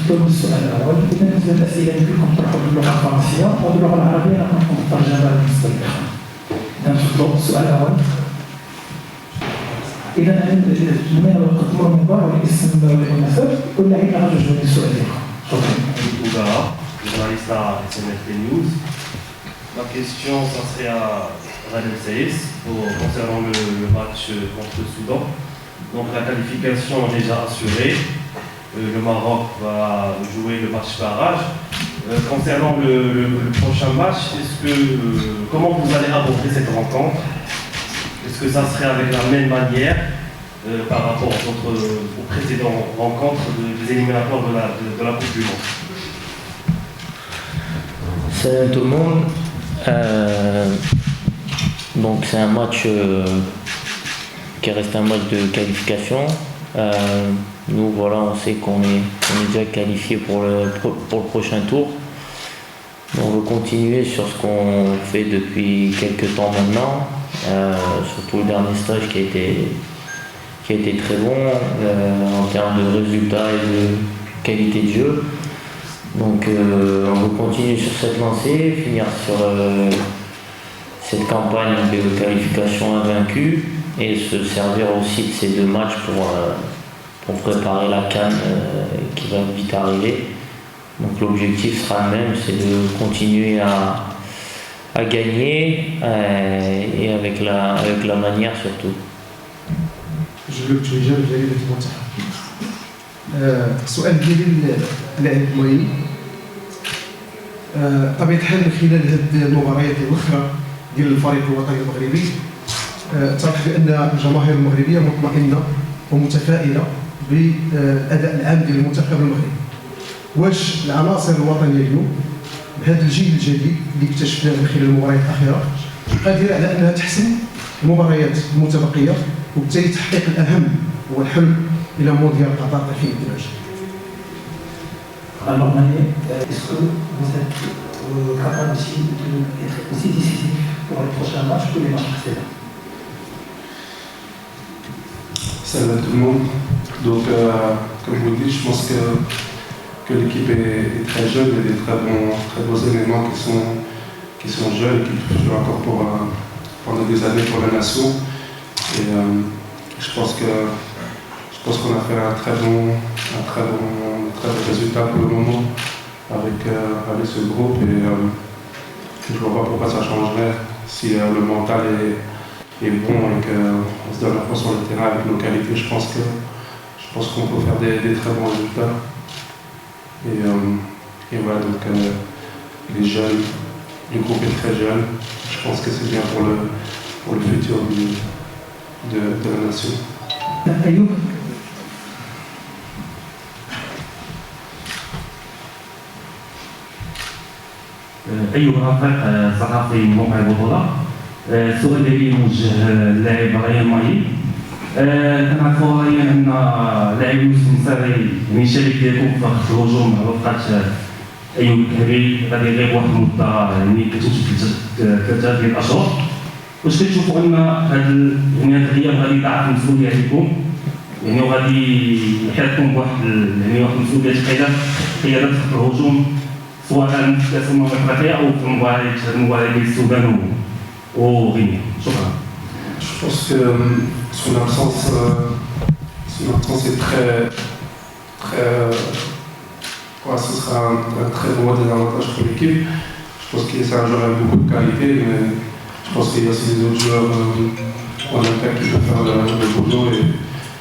تجاوب السؤال الاول. اذا بالنسبه للاسئله اللي يمكنكم تطرحوا باللغه الفرنسيه او باللغه العربيه نكون مترجمه بالنسبه للاخوان. اذا تفضلوا السؤال الاول. اذا من الوقت تمر من بار والاسم والنسب ولا هي غتجاوب السؤال الاخر. شكرا. Journaliste à SMFT News. Ma question, ça serait à Radel Saïs concernant le match contre le Soudan. Donc la qualification est déjà assurée. Le Maroc va jouer le match barrage. Concernant le prochain match, comment vous allez aborder cette rencontre? Est-ce que ça serait avec la même manière par rapport aux précédentes rencontres des éliminatoires de la Coupe du Monde? Salut tout le monde. Donc c'est un match qui reste un match de qualification. Nous voilà, on sait qu'on est déjà qualifié pour le prochain tour. On veut continuer sur ce qu'on fait depuis quelques temps maintenant, surtout le dernier stage qui a été très bon en termes de résultats et de qualité de jeu. Donc on veut continuer sur cette lancée, finir sur cette campagne de qualification invaincue et se servir aussi de ces deux matchs pour préparer la CAN qui va vite arriver. Donc l'objectif sera le même, c'est de continuer à gagner et avec la manière surtout. Je veux que tu aies jamais gagné avec moi. السؤال ديالي للاعب المغربي بطبيعة الحال من خلال هذه المباريات الاخرى ديال الفريق الوطني المغربي اتضح بان الجماهير المغربيه مطمئنه ومتفائله بالاداء العام ديال المنتخب المغربي. واش العناصر الوطنيه اليوم بهذا الجيل الجديد اللي اكتشفناه من خلال المباريات الاخيره قادره على انها تحسم المباريات المتبقيه وبالتالي تحقيق الاهم هو الحلم إلى مونديال قطر 2022. Alors Mané, est-ce que vous êtes capable aussi d'être aussi décisif pour les prochains matchs que les matchs précédents? Salut à tout le monde. Donc, comme vous le dites, je pense que l'équipe est très jeune, il y a des très beaux éléments qui sont jeunes et qui jouent encore pendant des années pour la nation. Et je pense qu'on a fait un très bon résultat pour le moment avec ce groupe et je ne vois pas pourquoi ça changerait si le mental est bon et qu'on se donne la force sur le terrain avec nos qualités. Je pense qu'on peut faire des très bons résultats. Et voilà, donc les jeunes, le groupe est très jeune. Je pense que c'est bien pour le futur de la nation. أيوب رافق صحفي موقع البطولة. السؤال ديالي موجه للاعب ريان ماي. كنعرفوا ريان أن لاعب يوسف نصيري يعني شريك ديالكم في خط الهجوم على وقت أيوب الكهري غادي يغيب واحد المدة يعني كتمشي 3 ديال الأشهر. واش كتشوفوا أن هذا الغياب غادي يضاعف المسؤولية عليكم يعني وغادي يحيطكم بواحد المسؤولية قيادة خط الهجوم سواء في كأس الأفريقية أو في المباريات ديال السودان وغينيا. شكرا. Je pense que son absence est ce sera un très gros désavantage pour l'équipe. Je pense que c'est un joueur avec beaucoup de qualité, mais je pense qu'il y a aussi des autres joueurs en attaque qui peuvent faire le boulot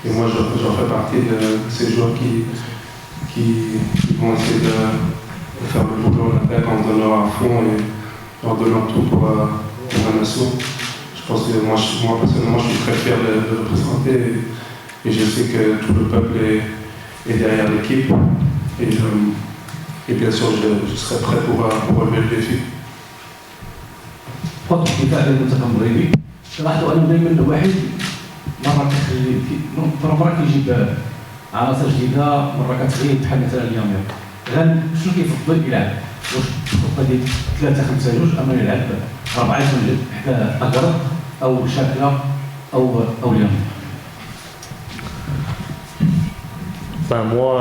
et moi j'en fais partie de ces joueurs qui vont essayer de faire le boulot en attaque en donnant à fond et en donnant tout pour la nation. Je pense que moi personnellement je suis très fier de le représenter et je sais que tout le peuple est derrière l'équipe et bien sûr je serai prêt pour relever le défi. خط دفاع المنتخب المغربي لاحظوا انه دائما الواحد مره كيجيب عناصر جديده مره كتغيب بحال مثلا اليوم شنو كيفضل يلعب؟ واش الخطه ديال 3-5-2 اما يلعب 4 يسجل حتى اكبر او شاكله او اليوم؟ Moi,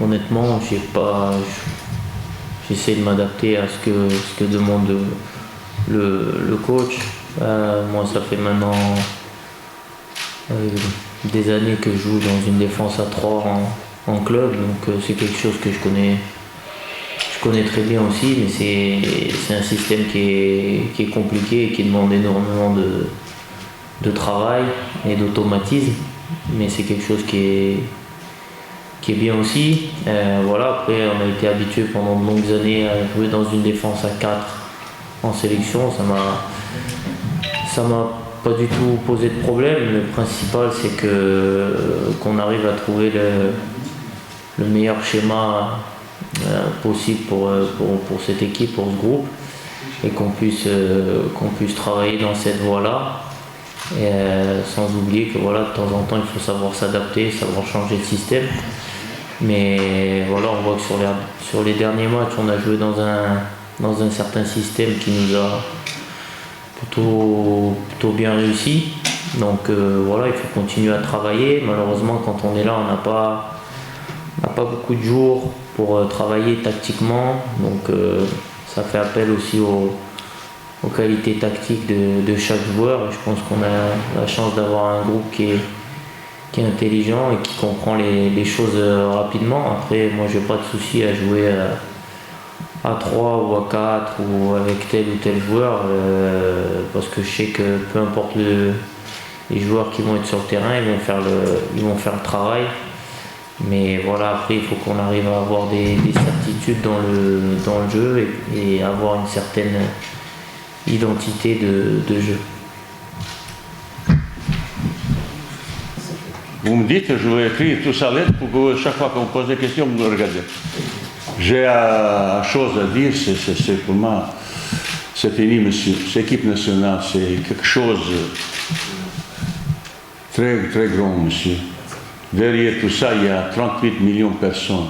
honnêtement, j'essaie de m'adapter à ce que demande le coach. Moi, ça fait maintenant des années que je joue dans une défense à 3 en club, donc c'est quelque chose que je connais très bien aussi, mais c'est un système qui est compliqué et qui demande énormément de travail et d'automatisme, mais c'est quelque chose qui est bien aussi. Voilà, après on a été habitué pendant de longues années à jouer dans une défense à 4 en sélection, ça m'a pas du tout posé de problème. Le principal c'est qu'on arrive à trouver le meilleur schéma possible pour cette équipe, pour ce groupe, et qu'on puisse travailler dans cette voie-là, et sans oublier que voilà, de temps en temps il faut savoir s'adapter, savoir changer de système. Mais voilà, on voit que sur les derniers matchs on a joué dans un certain système qui nous a plutôt bien réussi, donc voilà, il faut continuer à travailler. Malheureusement, quand on est là, on n'a pas beaucoup de jours pour travailler tactiquement, donc ça fait appel aussi aux qualités tactiques de chaque joueur, et je pense qu'on a la chance d'avoir un groupe qui est intelligent et qui comprend les choses rapidement. Après, moi j'ai pas de souci à jouer à 3 ou à 4 ou avec tel ou tel joueur, parce que je sais que peu importe les joueurs qui vont être sur le terrain, ils vont faire le travail. Mais voilà, après il faut qu'on arrive à avoir des certitudes dans le jeu et avoir une certaine identité de jeu. Vous me dites, je vais écrire tout ça lettre pour que chaque fois qu'on me pose des questions, vous me regardez. J'ai une chose à dire, c'est pour moi, c'est fini, monsieur. C'est l'équipe nationale, c'est quelque chose de très, très grand, monsieur. Derrière tout ça, il y a 38 millions de personnes.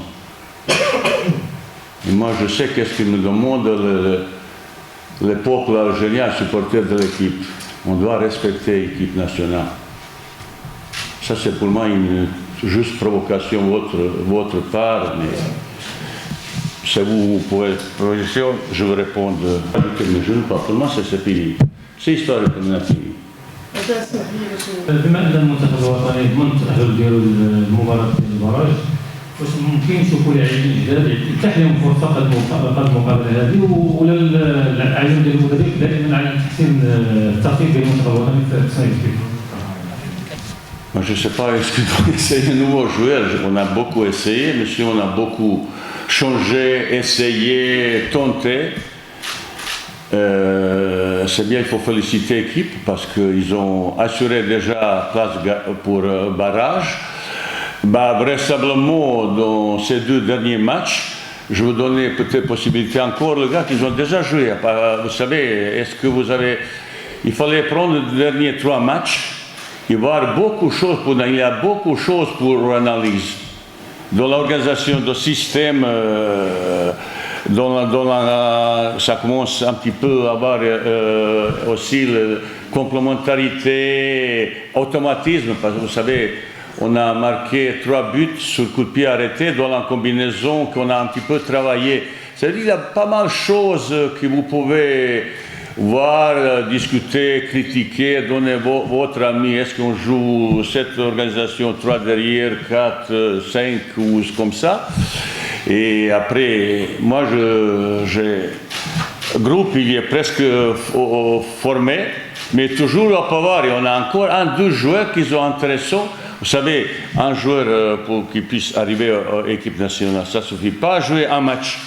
Et moi, je sais qu'est-ce qu'il me demande le peuple algérien, supporter de l'équipe. On doit respecter l'équipe nationale. Ça, c'est pour moi une juste provocation votre part, mais si vous pouvez projection, je vous réponds. Mais je ne pas. Pour moi, c'est fini. C'est histoire de fini. بما ان المنتخب الوطني ضمن التاهل ديالو للمباراه ديال البراج، واش ممكن نشوفوا لاعبين جداد يتاح لهم فرصه قد المقابله هذه، ولا العزم ديال المدرب دائما على تحسين الترتيب ديال المنتخب الوطني في التصنيف ديالو؟ Moi, je ne sais pas, est-ce qu'il faut essayer un nouveau joueur? On a beaucoup essayé, monsieur, on a beaucoup changé, essayé, tenté. C'est bien, il faut féliciter l'équipe parce qu'ils ont assuré déjà place pour barrage. Vraisemblablement, dans ces 2 derniers matchs, je vous donner peut-être possibilité encore, les gars, qu'ils ont déjà joué. Vous savez, est-ce que vous avez... Il fallait prendre les derniers 3 matchs et voir beaucoup de choses il y a beaucoup de choses pour analyse. Dans l'organisation du système, ça commence un petit peu à avoir aussi la complémentarité, automatisme, parce que vous savez, on a marqué 3 buts sur coup de pied arrêté dans la combinaison qu'on a un petit peu travaillé. C'est-à-dire qu'il y a pas mal de choses que vous pouvez voir, discuter, critiquer, donner votre avis. Est-ce qu'on joue cette organisation 3 derrière, 4, 5 ou comme ça? Et après, moi, le groupe, il est presque formé, mais toujours à Pavard, on a encore 1-2 joueurs qui sont intéressants. Vous savez, un joueur pour qu'il puisse arriver à l'équipe nationale, ça ne suffit pas à jouer un match.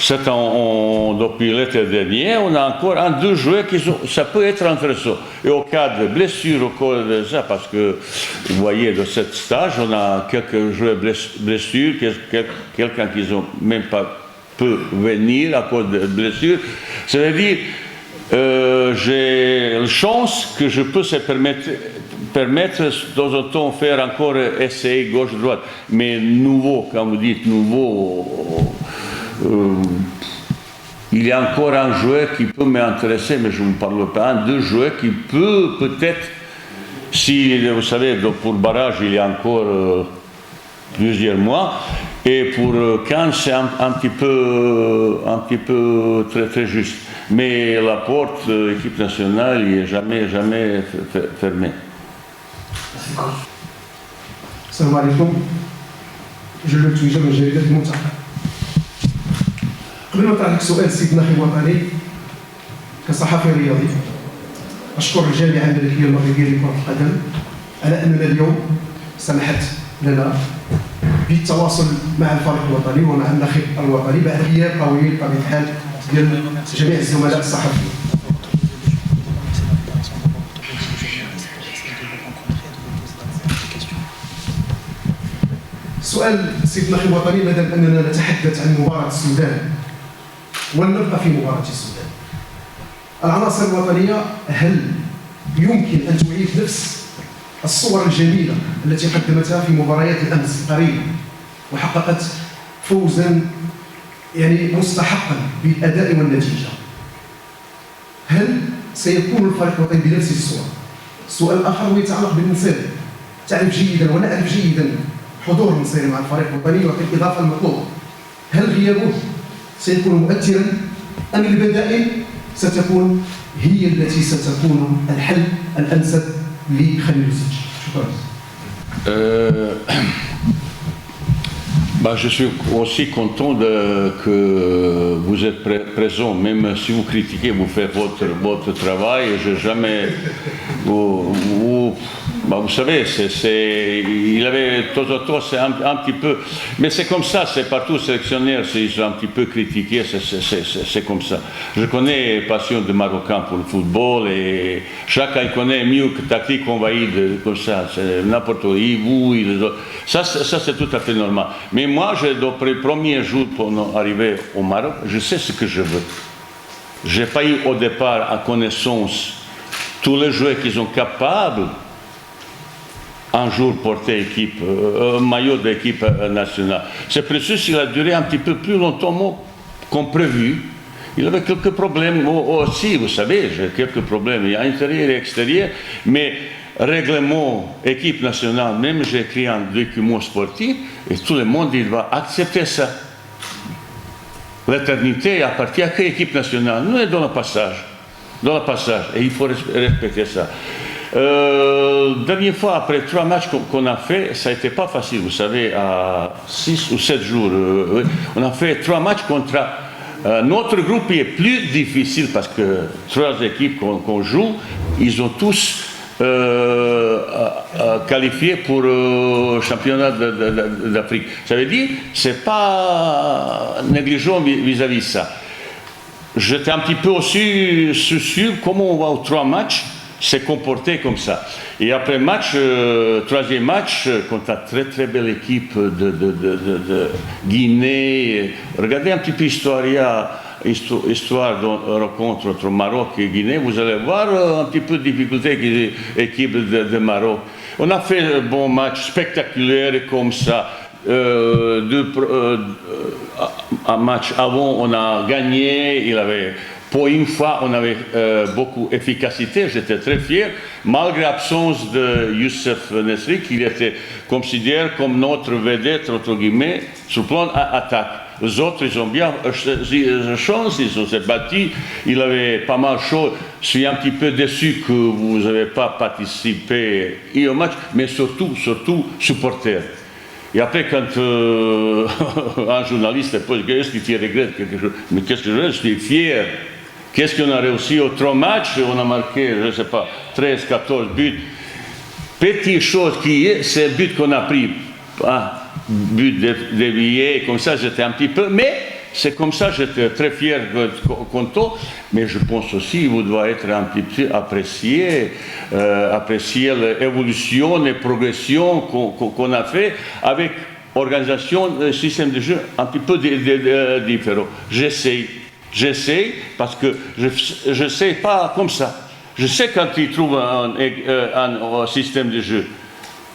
Depuis l'été dernier, on a encore 1-2 joueurs ça peut être intéressant. Et au cas de blessure, au cas de ça, parce que vous voyez, dans ce stage, on a quelques joueurs blessures, quelqu'un qui n'ont même pas pu venir à cause de blessures. C'est-à-dire, j'ai la chance que je peux se permettre de temps en temps faire encore essayer gauche-droite. Mais nouveau, quand vous dites nouveau, il y a encore un joueur qui peut m'intéresser, mais je ne parle pas. 2 joueurs qui peut peut-être, si vous savez, pour le barrage, il y a encore plusieurs mois. Et pour Cannes, c'est un petit peu très juste. Mais la porte, équipe nationale, il n'est jamais fermée. السلام عليكم. جلال تويجه من جريدة المنتخب. قبل ما نطرح لك سؤال سيد ناخي وطني كصحفي رياضي، أشكر الجامعة الملكية المغربية لكرة القدم على أننا اليوم سمحت لنا بالتواصل مع الفريق الوطني ومع الناخب الوطني بعد غياب طويل بطبيعة الحال ديال جميع الزملاء الصحفيين. سؤال سيد الناخب الوطني، مادام اننا نتحدث عن مباراه السودان ولنبقى في مباراه السودان، العناصر الوطنيه هل يمكن ان تعيد نفس الصور الجميله التي قدمتها في مباريات الامس قريبا وحققت فوزا يعني مستحقا بالاداء والنتيجه؟ هل سيكون الفريق الوطني بنفس الصوره؟ السؤال الاخر هو يتعلق بالمنصري. تعرف جيدا ونعرف جيدا حضور المنصري مع الفريق الوطني وفي الإضافة المطلوبة، هل غيابه سيكون مؤثرا أم البدائل ستكون هي التي ستكون الحل الأنسب لخليل الزج؟ شكرا. Je suis aussi content que vous êtes présent, même si vous critiquez, vous faites votre travail. Je jamais. Vous savez, il avait de temps en temps, c'est un petit peu. Mais c'est comme ça, c'est partout sélectionnaire, ils sont un petit peu critiqués, c'est comme ça. Je connais passion de Marocains pour le football et chacun connaît mieux que tactique envahie comme ça. C'est n'importe où, vous, les autres. Ça c'est tout à fait normal. Mais moi, depuis le premier jour pour arriver au Maroc, je sais ce que je veux. Je n'ai pas eu au départ à connaissance tous les joueurs qui sont capables un jour porter équipe, maillot d'équipe nationale. C'est précieux, il a duré un petit peu plus longtemps qu'on prévu. Il avait quelques problèmes aussi, vous savez, j'ai quelques problèmes, il y a intérieur et extérieur, mais règlement, équipe nationale, même j'ai écrit un document sportif, et tout le monde il va accepter ça. L'éternité appartient à quelle équipe nationale? Nous, dans le passage, et il faut respecter ça. Dernière fois, après 3 matchs qu'on a fait, ça n'était pas facile, vous savez, à 6 ou 7 jours. On a fait 3 matchs contre notre groupe est plus difficile parce que 3 équipes qu'on joue, ils ont tous qualifié pour le championnat d'Afrique. Ça veut dire, c'est pas négligeant vis-à-vis de ça. J'étais un petit peu aussi sûr comment on va aux 3 matchs se comporter comme ça. Et après le match, 3e match, contre une très belle équipe de Guinée, regardez un petit peu l'histoire, il y a histoire de rencontre entre Maroc et Guinée, vous allez voir un petit peu de difficulté avec l'équipe de Maroc. On a fait un bon match spectaculaire comme ça. Un match avant, on a gagné, pour une fois, on avait beaucoup d'efficacité, j'étais très fier, malgré l'absence de Youssef Nesri, qui était considéré comme notre vedette, entre guillemets, sur le plan attaque. Les autres, ils ont bien chance, ils ont battus, il avait pas mal de choses. Je suis un petit peu déçu que vous n'avez pas participé au match, mais surtout, supporter. Et après, quand un journaliste pose, est-ce que tu regrettes quelque chose? Mais qu'est-ce que je suis fier. Qu'est-ce qu'on a réussi aux 3 matchs? On a marqué, je ne sais pas, 13, 14 buts. Petite chose qui est, c'est le but qu'on a pris. But dévié, comme ça, j'étais un petit peu. Mais c'est comme ça, j'étais très fier, content. Mais je pense aussi, vous devez être un petit peu apprécié l'évolution, les progressions qu'on a fait avec organisation, système de jeu un petit peu différent. J'essaie parce que je ne sais pas comme ça. Je sais quand ils trouvent un système de jeu.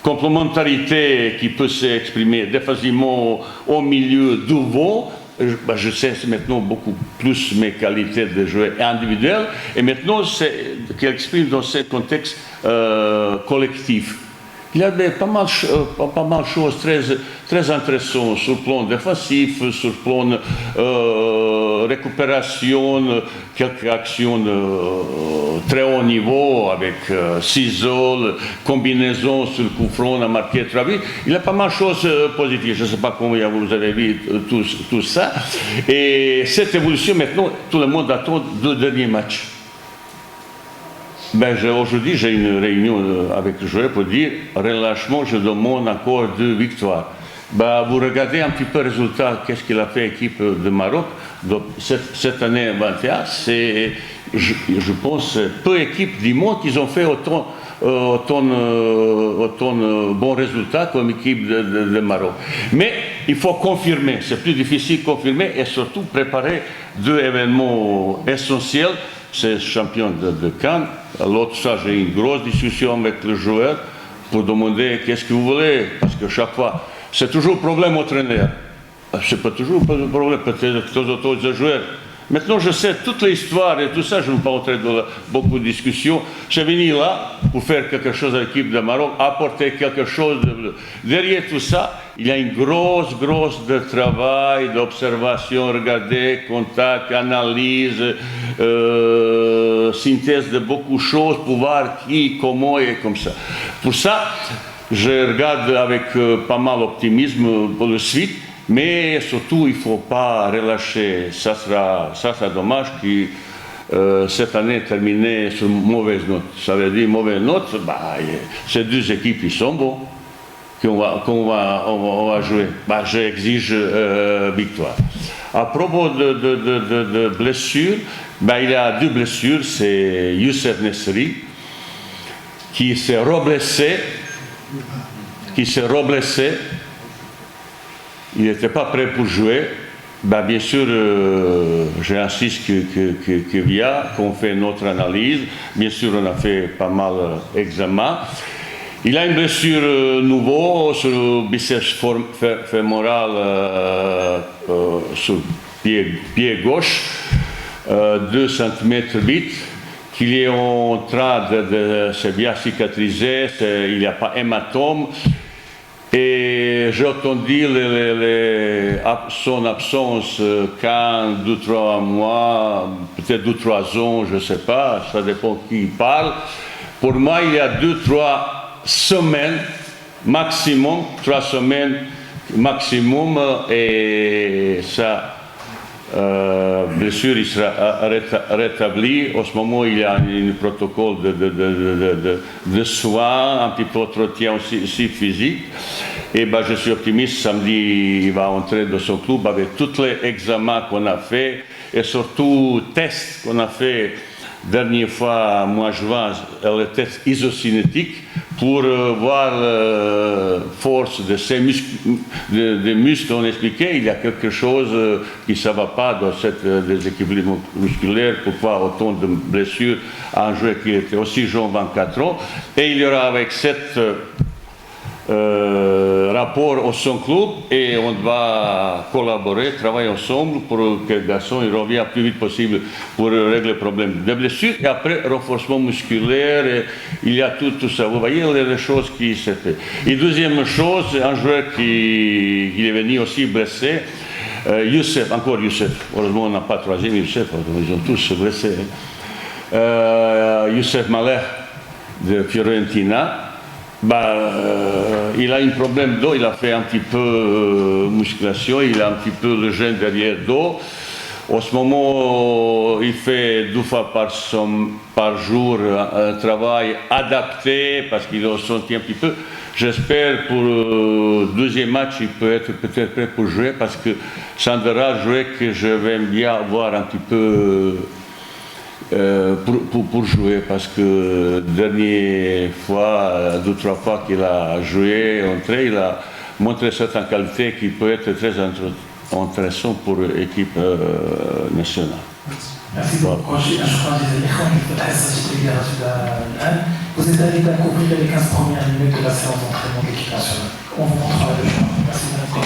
Complémentarité qui peut s'exprimer défensivement au milieu devant. Je sais maintenant beaucoup plus mes qualités de joueur individuel. Et maintenant, c'est qu'elle exprime dans ce contexte collectif. il y a pas mal de choses très intéressantes sur le plan défensif, sur le plan récupération, quelques actions de très haut niveau avec ciseaux, combinaisons sur le coup franc, on a marqué 3 buts. Il y a pas mal de choses positives. Je ne sais pas combien vous avez vu tout ça. Et cette évolution, maintenant, tout le monde attend 2 derniers matchs. Aujourd'hui, j'ai une réunion avec le joueur pour dire relâchement, je demande encore 2 victoires. Vous regardez un petit peu le résultat, qu'est-ce qu'il a fait l'équipe de Maroc cette année 21. C'est, je pense, peu d'équipes du monde qui ont fait autant bons résultats comme l'équipe de Maroc. Mais il faut confirmer, c'est plus difficile de confirmer et surtout préparer 2 événements essentiels. C'est champion de Cannes. L'autre, ça, j'ai une grosse discussion avec le joueur pour demander qu'est-ce que vous voulez. Parce que chaque fois, c'est toujours problème au entraîneur. C'est pas toujours un problème, peut-être aux autres joueurs. Maintenant, je sais toute l'histoire et tout ça, je ne vais pas entrer dans beaucoup de discussions. Je suis venu là pour faire quelque chose à l'équipe de Maroc, apporter quelque chose. Derrière tout ça, il y a une grosse de travail, d'observation, regarder, contact, analyse, synthèse de beaucoup de choses pour voir qui, comment et comme ça. Pour ça, je regarde avec pas mal d'optimisme pour le suite. Mais surtout, il ne faut pas relâcher. Ça sera dommage que cette année terminée sur une mauvaise note. Ça veut dire mauvaise note, ces 2 équipes qui sont bonnes, qu'on va jouer. J'exige victoire. À propos de blessures, il y a 2 blessures. C'est Youssef Nessri qui s'est reblessé. Il n'était pas prêt pour jouer. Bien sûr, j'insiste qu'il vient, qu'on fait notre analyse. Bien sûr, on a fait pas mal d'examens. Il a une blessure nouveau sur le biceps fémoral, sur le pied gauche, 2 cm 8, qu'il est en train de se bien cicatriser. Il n'y a pas hématome. Et j'ai entendu son absence quand 2-3 mois, peut-être 2-3 ans, je ne sais pas, ça dépend qui parle. Pour moi, il y a 2-3 semaines maximum, 3 semaines maximum, et sa blessure il sera rétablie. En ce moment, il y a un protocole de soins, un petit peu d'entretien aussi physique. Et je suis optimiste, samedi, il va entrer dans son club avec tous les examens qu'on a fait et surtout tests qu'on a fait dernière fois, mois-juin, le test isocinétique pour voir la force de ces des muscles. On expliquait il y a quelque chose qui ne va pas dans cette déséquilibre musculaire, pourquoi autant de blessures à un joueur qui était aussi jeune, 24 ans. Et il y aura avec cette rapport au son club et on va collaborer, travailler ensemble pour que le garçon il revienne le plus vite possible pour régler le problème de blessure et après renforcement musculaire, et il y a tout ça. Vous voyez les choses qui se fait. Et deuxième chose, un joueur qui est venu aussi blessé, Youssef, heureusement on n'a pas troisième Youssef, ils ont tous blessé. Youssef Maleh de Fiorentina. Il a un problème d'eau, il a fait un petit peu musculation, il a un petit peu de gêne derrière dos. En ce moment, il fait 2 fois par jour un travail adapté parce qu'il a senti un petit peu. J'espère pour le deuxième match, il peut être peut-être prêt pour jouer parce que Sandra jouait que je vais bien voir un petit peu pour jouer parce que dernière fois, 2-3 fois qu'il a joué, entré, il a montré certaines qualités qui peuvent être très intéressantes pour l'équipe nationale. Merci beaucoup. Vous êtes arrivé à couvrir les 15 premières minutes de la séance d'entraînement de l'équipe nationale. On vous montrera le chemin. Merci.